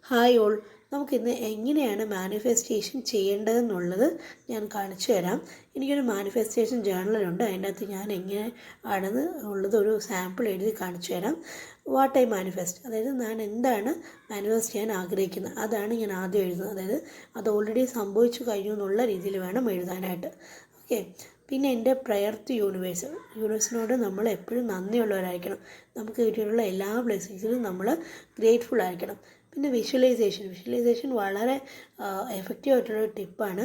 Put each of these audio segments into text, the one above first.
Hi all, നമുക്കിന്ന് എങ്ങനെയാണ് manifestation ചെയ്യേണ്ടതെന്നുള്ളത് ഞാൻ കാണിച്ചു തരാം. എനിക്കൊരു മാനിഫെസ്റ്റേഷൻ ജേർണലുണ്ട്. അതിൻ്റെ അകത്ത് ഞാൻ എങ്ങനെ ആണെന്ന് ഉള്ളത് ഒരു സാമ്പിൾ എഴുതി കാണിച്ചു തരാം. വാട്ട് ഐ മാനിഫെസ്റ്റ്, അതായത് ഞാൻ എന്താണ് മാനിഫെസ്റ്റ് ചെയ്യാൻ ആഗ്രഹിക്കുന്നത് അതാണ് ഞാൻ ആദ്യം എഴുതുന്നത്. അതായത് അത് ഓൾറെഡി സംഭവിച്ചു കഴിഞ്ഞു എന്നുള്ള രീതിയിൽ വേണം എഴുതാനായിട്ട്. ഓക്കെ. പിന്നെ എൻ്റെ പ്രയർ ടു യൂണിവേഴ്സിനോട് നമ്മൾ എപ്പോഴും നന്ദിയുള്ളവരായിരിക്കണം. നമുക്ക് കിട്ടിയിട്ടുള്ള എല്ലാ ബ്ലെസ്സിങ്സിലും നമ്മൾ ഗ്രേറ്റ്ഫുൾ ആയിരിക്കണം. പിന്നെ വിഷ്വലൈസേഷൻ വളരെ എഫക്റ്റീവായിട്ടുള്ളൊരു ടിപ്പാണ്.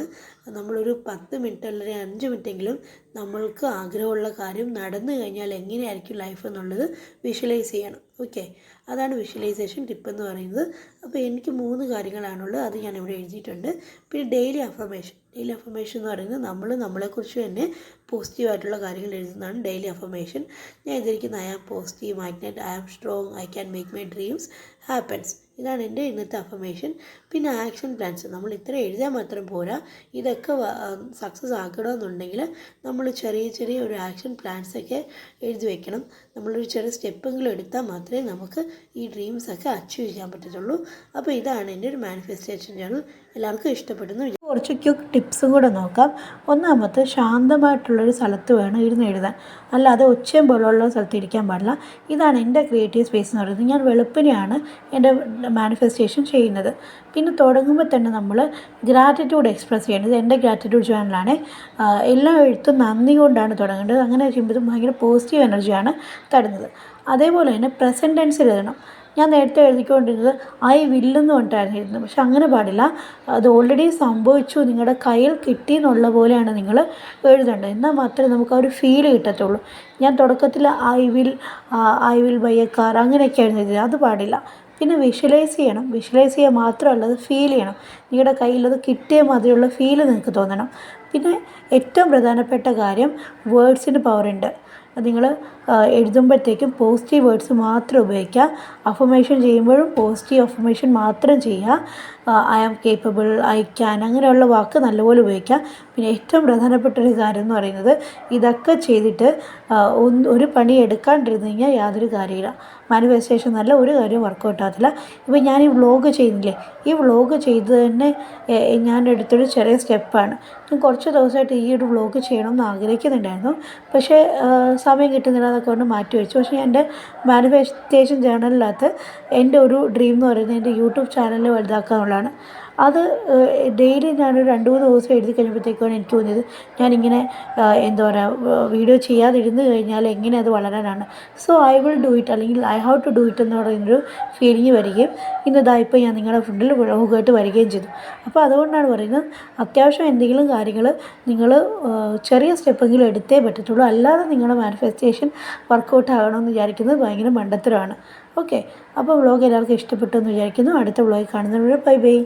നമ്മളൊരു 10 മിനിറ്റ് അല്ലെങ്കിൽ 5 മിനിറ്റെങ്കിലും നമ്മൾക്ക് ആഗ്രഹമുള്ള കാര്യം നടന്നു കഴിഞ്ഞാൽ എങ്ങനെയായിരിക്കും ലൈഫ് എന്നുള്ളത് വിഷ്വലൈസ് ചെയ്യണം. ഓക്കെ, അതാണ് വിഷ്വലൈസേഷൻ ടിപ്പ് എന്ന് പറയുന്നത്. അപ്പോൾ എനിക്ക് 3 കാര്യങ്ങളാണുള്ളത്, അത് ഞാനിവിടെ എഴുതിയിട്ടുണ്ട്. പിന്നെ ഡെയിലി അഫർമേഷൻ എന്ന് പറയുന്നത് നമ്മളെക്കുറിച്ച് തന്നെ പോസിറ്റീവായിട്ടുള്ള കാര്യങ്ങൾ എഴുതുന്നതാണ് ഡെയിലി അഫർമേഷൻ. ഞാൻ എഴുതിയിരിക്കുന്ന I am positive magnet, I am strong, I can make my dreams happens. ഇതാണ് എൻ്റെ ഇന്നത്തെ അഫർമേഷൻ. പിന്നെ ആക്ഷൻ പ്ലാൻസ്, നമ്മൾ ഇത്ര എഴുതാൻ മാത്രം പോരാ, ഇതൊക്കെ സക്സസ് ആക്കണമെന്നുണ്ടെങ്കിൽ നമ്മൾ ചെറിയ ഒരു ആക്ഷൻ പ്ലാൻസൊക്കെ എഴുതി വെക്കണം. നമ്മളൊരു ചെറിയ സ്റ്റെപ്പെങ്കിലും എടുത്താൽ മാത്രമേ നമുക്ക് ഈ ഡ്രീംസൊക്കെ അച്ചീവ് ചെയ്യാൻ പറ്റത്തുള്ളൂ. അപ്പോൾ ഇതാണ് എൻ്റെ ഒരു മാനിഫെസ്റ്റേഷൻ ജേർണൽ. എല്ലാവർക്കും ഇഷ്ടപ്പെടുന്നു. കുറച്ച് ക്യുക്ക് ടിപ്സും കൂടെ നോക്കാം. ഒന്നാമത്തെ, ശാന്തമായിട്ടുള്ളൊരു സ്ഥലത്ത് വേണം ഇരുന്ന് എഴുതാൻ, അല്ലാതെ ഒച്ചയും പോലുള്ള സ്ഥലത്ത് ഇരിക്കാൻ പാടില്ല. ഇതാണ് എൻ്റെ ക്രിയേറ്റീവ് സ്പേസ് എന്ന് പറയുന്നത്. ഞാൻ വെളുപ്പിനെയാണ് എൻ്റെ മാനിഫെസ്റ്റേഷൻ ചെയ്യുന്നത്. പിന്നെ തുടങ്ങുമ്പോൾ തന്നെ നമ്മൾ ഗ്രാറ്റിറ്റ്യൂഡ് എക്സ്പ്രസ് ചെയ്യേണ്ടത്. എൻ്റെ ഗ്രാറ്റിറ്റ്യൂഡ് ചാനലാണ്. എല്ലാ എഴുത്തും നന്ദി കൊണ്ടാണ് തുടങ്ങേണ്ടത്. അങ്ങനെ ചെയ്യുമ്പോഴും ഭയങ്കര പോസിറ്റീവ് എനർജിയാണ് തരുന്നത്. അതേപോലെ തന്നെ പ്രസൻറ്റ് ടെൻസിൽ എഴുതണം. ഞാൻ നേരത്തെ എഴുതിക്കൊണ്ടിരുന്നത് ഐ വില്ലെന്ന് പറഞ്ഞിട്ടായിരുന്നു എഴുതുന്നത്. പക്ഷെ അങ്ങനെ പാടില്ല. അത് ഓൾറെഡി സംഭവിച്ചു, നിങ്ങളുടെ കയ്യിൽ കിട്ടി എന്നുള്ള പോലെയാണ് നിങ്ങൾ എഴുതേണ്ടത്. എന്നാൽ മാത്രമേ നമുക്ക് ആ ഒരു ഫീൽ കിട്ടത്തുള്ളൂ. ഞാൻ തുടക്കത്തിൽ I will buy a car അങ്ങനെയൊക്കെയായിരുന്നു എഴുതിയത്. അത് പാടില്ല. പിന്നെ വിഷ്വലൈസ് ചെയ്യുക മാത്രമല്ല, അത് ഫീൽ ചെയ്യണം. നിങ്ങളുടെ കയ്യിലത് കിട്ടിയ മാതിരിയുള്ള ഫീല് നിങ്ങൾക്ക് തോന്നണം. പിന്നെ ഏറ്റവും പ്രധാനപ്പെട്ട കാര്യം, വേർഡ്സിന് പവറുണ്ട്. നിങ്ങൾ എഴുതുമ്പോഴത്തേക്കും പോസിറ്റീവ് വേർഡ്സ് മാത്രം ഉപയോഗിക്കുക. അഫർമേഷൻ ചെയ്യുമ്പോഴും പോസിറ്റീവ് അഫർമേഷൻ മാത്രം ചെയ്യുക. I am capable, I can, അങ്ങനെയുള്ള വാക്ക് നല്ലപോലെ ഉപയോഗിക്കുക. പിന്നെ ഏറ്റവും പ്രധാനപ്പെട്ടൊരു കാര്യം എന്ന് പറയുന്നത്, ഇതൊക്കെ ചെയ്തിട്ട് ഒരു പണി എടുക്കാണ്ടിരുന്നു കഴിഞ്ഞാൽ യാതൊരു കാര്യമില്ല. മാനിഫെസ്റ്റേഷൻ നല്ല ഒരു കാര്യവും വർക്കൗട്ട് ആകത്തില്ല. ഇപ്പോൾ ഞാൻ ഈ വ്ളോഗ് ചെയ്യുന്നില്ലേ, ഈ വ്ളോഗ് ചെയ്ത് തന്നെ ഞാൻ എടുത്തൊരു ചെറിയ സ്റ്റെപ്പാണ്. ഞാൻ കുറച്ച് ദിവസമായിട്ട് ഈ ഒരു വ്ളോഗ് ചെയ്യണമെന്ന് ആഗ്രഹിക്കുന്നുണ്ടായിരുന്നു. പക്ഷേ സമയം കിട്ടുന്നില്ല, അതൊക്കെ കൊണ്ട് മാറ്റി വെച്ചു. പക്ഷേ എൻ്റെ മാനിഫെസ്റ്റേഷൻ ജേർണലിനകത്ത് എൻ്റെ ഒരു ഡ്രീം എന്ന് പറയുന്നത് എൻ്റെ യൂട്യൂബ് ചാനൽ വലുതാക്കുക എന്നുള്ളതാണ്. അത് ഡെയിലി ഞാനൊരു 2-3 ദിവസം എഴുതി കഴിഞ്ഞപ്പോഴത്തേക്കാണ് എനിക്ക് തോന്നിയത്, ഞാനിങ്ങനെ എന്താ പറയുക, വീഡിയോ ചെയ്യാതിരുന്ന് കഴിഞ്ഞാൽ എങ്ങനെ അത് വളരാനാണ്. So I will do it, അല്ലെങ്കിൽ I have to do it എന്ന് പറയുന്നൊരു ഫീലിംഗ് വരികയും ഇന്നിപ്പോൾ ഞാൻ നിങ്ങളുടെ ഫ്രണ്ടിൽ വ്ളോഗായിട്ട് വരികയും ചെയ്തു. അപ്പോൾ അതുകൊണ്ടാണ് പറയുന്നത്, അത്യാവശ്യം എന്തെങ്കിലും കാര്യങ്ങൾ നിങ്ങൾ ചെറിയ സ്റ്റെപ്പെങ്കിലും എടുത്തേ പറ്റത്തുള്ളൂ. അല്ലാതെ നിങ്ങളുടെ മാനിഫെസ്റ്റേഷൻ വർക്കൗട്ട് ആകണമെന്ന് വിചാരിക്കുന്നത് ഭയങ്കര മണ്ടത്തരമാണ്. ഓക്കെ, അപ്പോൾ വ്ളോഗ് എല്ലാവർക്കും ഇഷ്ടപ്പെട്ടു എന്ന് വിചാരിക്കുന്നു. അടുത്ത വ്ളോഗിൽ കാണുന്നവരെ ബൈ ബൈ.